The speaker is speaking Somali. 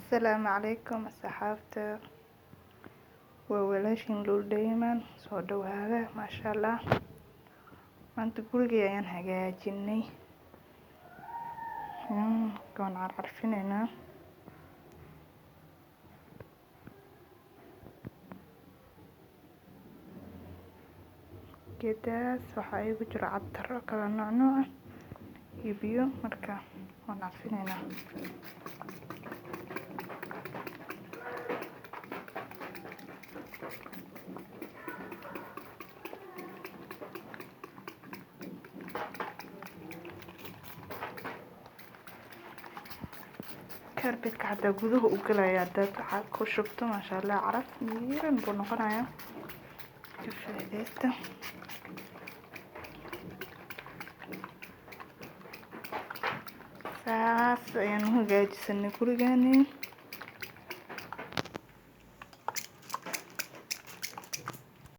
السلام عليكم أصحابتا وولاشين لول دايما soo dhawaada maasha Allah maanta guriga ayaan hagaajinay kaan carfinayna geedaas waxa ay ku jira catar kala nooc ah iyo biyo marka waan carfinayna كربت كعدا gudaha u galaya dad waxa ku shubto maasha Allah caraf miiran buu noqonaya faa'iideysta saas ayaan hagaajisanay gurigaani